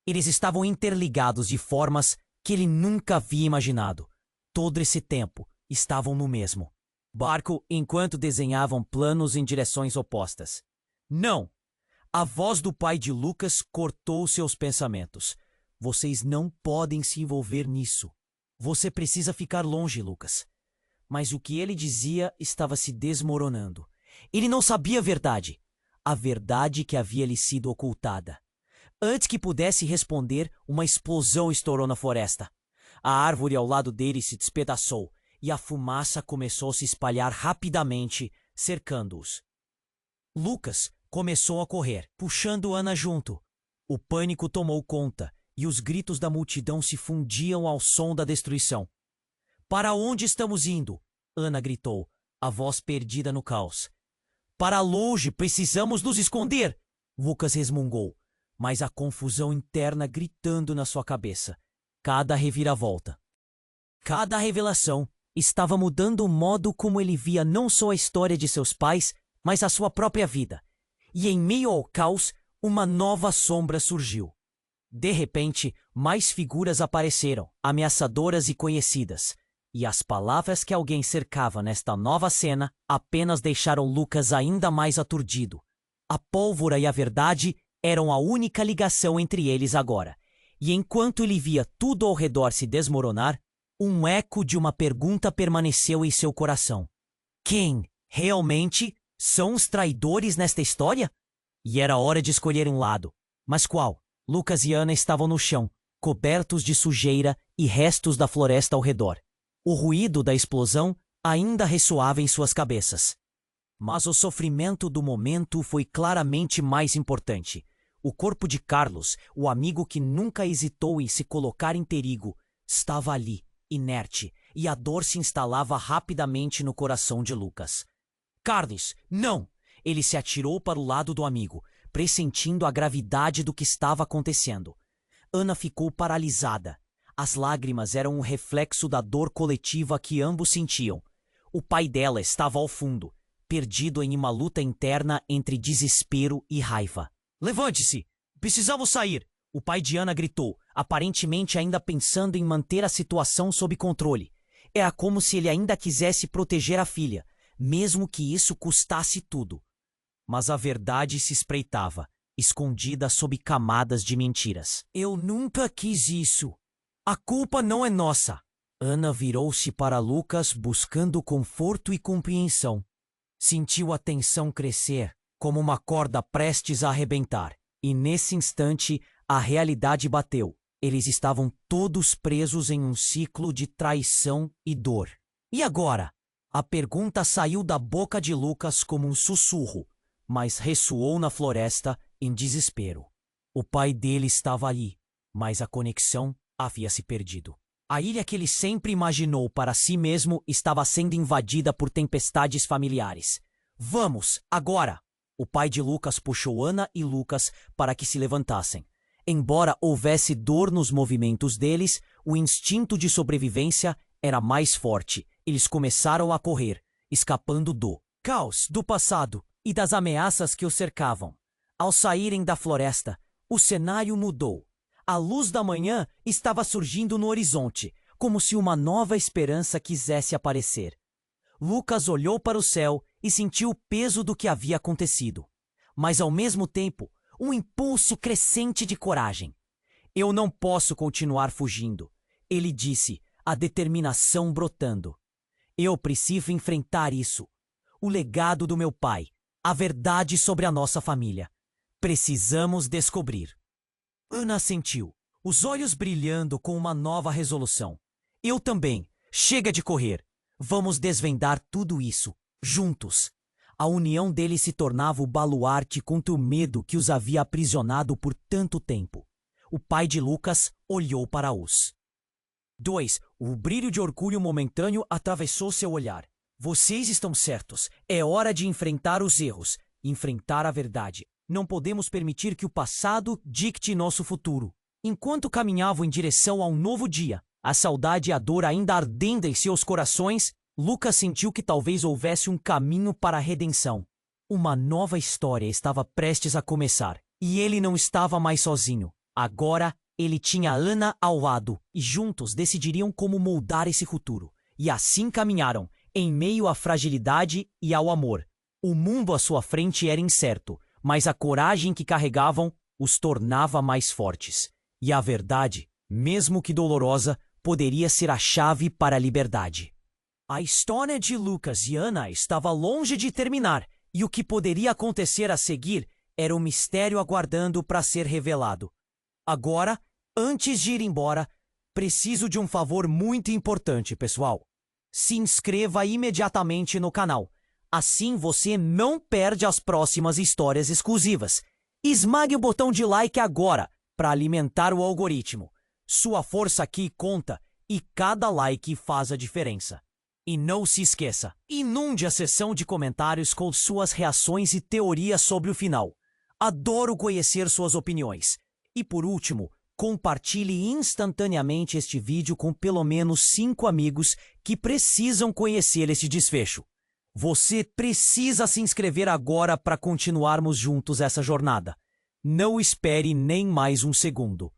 Eles estavam interligados de formas que ele nunca havia imaginado. Todo esse tempo estavam no mesmo barco enquanto desenhavam planos em direções opostas. Não! A voz do pai de Lucas cortou seus pensamentos. Vocês não podem se envolver nisso. Você precisa ficar longe, Lucas. Mas o que ele dizia estava se desmoronando. Ele não sabia a verdade que havia lhe sido ocultada. Antes que pudesse responder, uma explosão estourou na floresta. A árvore ao lado dele se despedaçou e a fumaça começou a se espalhar rapidamente, cercando-os. Lucas começou a correr, puxando Ana junto. O pânico tomou conta e os gritos da multidão se fundiam ao som da destruição. Para onde estamos indo? Ana gritou, a voz perdida no caos. Para longe, precisamos nos esconder! Lucas resmungou, mas a confusão interna gritando na sua cabeça. Cada reviravolta, cada revelação estava mudando o modo como ele via não só a história de seus pais, mas a sua própria vida. E em meio ao caos, uma nova sombra surgiu. De repente, mais figuras apareceram, ameaçadoras e conhecidas. E as palavras que alguém cercava nesta nova cena apenas deixaram Lucas ainda mais aturdido. A pólvora e a verdade eram a única ligação entre eles agora. E enquanto ele via tudo ao redor se desmoronar, um eco de uma pergunta permaneceu em seu coração. Quem, realmente, são os traidores nesta história? E era hora de escolher um lado. Mas qual? Lucas e Ana estavam no chão, cobertos de sujeira e restos da floresta ao redor. O ruído da explosão ainda ressoava em suas cabeças. Mas o sofrimento do momento foi claramente mais importante. O corpo de Carlos, o amigo que nunca hesitou em se colocar em perigo, estava ali, inerte, e a dor se instalava rapidamente no coração de Lucas. Carlos, não! Ele se atirou para o lado do amigo, pressentindo a gravidade do que estava acontecendo. Ana ficou paralisada. As lágrimas eram um reflexo da dor coletiva que ambos sentiam. O pai dela estava ao fundo, perdido em uma luta interna entre desespero e raiva. Levante-se! Precisamos sair! O pai de Ana gritou, aparentemente ainda pensando em manter a situação sob controle. Era como se ele ainda quisesse proteger a filha, mesmo que isso custasse tudo. Mas a verdade se espreitava, escondida sob camadas de mentiras. Eu nunca quis isso. A culpa não é nossa. Ana virou-se para Lucas buscando conforto e compreensão. Sentiu a tensão crescer, como uma corda prestes a arrebentar. E nesse instante, a realidade bateu. Eles estavam todos presos em um ciclo de traição e dor. E agora? A pergunta saiu da boca de Lucas como um sussurro, mas ressoou na floresta em desespero. O pai dele estava ali, mas a conexão havia se perdido. A ilha que ele sempre imaginou para si mesmo estava sendo invadida por tempestades familiares. Vamos, agora! O pai de Lucas puxou Ana e Lucas para que se levantassem. Embora houvesse dor nos movimentos deles, o instinto de sobrevivência era mais forte. Eles começaram a correr, escapando do caos do passado e das ameaças que os cercavam. Ao saírem da floresta, o cenário mudou. A luz da manhã estava surgindo no horizonte, como se uma nova esperança quisesse aparecer. Lucas olhou para o céu e sentiu o peso do que havia acontecido, mas ao mesmo tempo, um impulso crescente de coragem. Eu não posso continuar fugindo, ele disse, a determinação brotando. Eu preciso enfrentar isso. O legado do meu pai, a verdade sobre a nossa família. Precisamos descobrir. Ana assentiu, os olhos brilhando com uma nova resolução. Eu também. Chega de correr. Vamos desvendar tudo isso, juntos. A união deles se tornava o baluarte contra o medo que os havia aprisionado por tanto tempo. O pai de Lucas olhou para os dois. O brilho de orgulho momentâneo atravessou seu olhar. Vocês estão certos. É hora de enfrentar os erros, enfrentar a verdade. Não podemos permitir que o passado dicte nosso futuro. Enquanto caminhavam em direção a um novo dia, a saudade e a dor ainda ardendo em seus corações, Lucas sentiu que talvez houvesse um caminho para a redenção. Uma nova história estava prestes a começar, e ele não estava mais sozinho. Agora, ele tinha Ana ao lado, e juntos decidiriam como moldar esse futuro. E assim caminharam, em meio à fragilidade e ao amor. O mundo à sua frente era incerto, mas a coragem que carregavam os tornava mais fortes. E a verdade, mesmo que dolorosa, poderia ser a chave para a liberdade. A história de Lucas e Ana estava longe de terminar, e o que poderia acontecer a seguir era um mistério aguardando para ser revelado. Agora, antes de ir embora, preciso de um favor muito importante, pessoal. Se inscreva imediatamente no canal. Assim você não perde as próximas histórias exclusivas. Esmague o botão de like agora para alimentar o algoritmo. Sua força aqui conta e cada like faz a diferença. E não se esqueça, inunde a seção de comentários com suas reações e teorias sobre o final. Adoro conhecer suas opiniões. E por último, compartilhe instantaneamente este vídeo com pelo menos 5 amigos que precisam conhecer esse desfecho. Você precisa se inscrever agora para continuarmos juntos essa jornada. Não espere nem mais um segundo.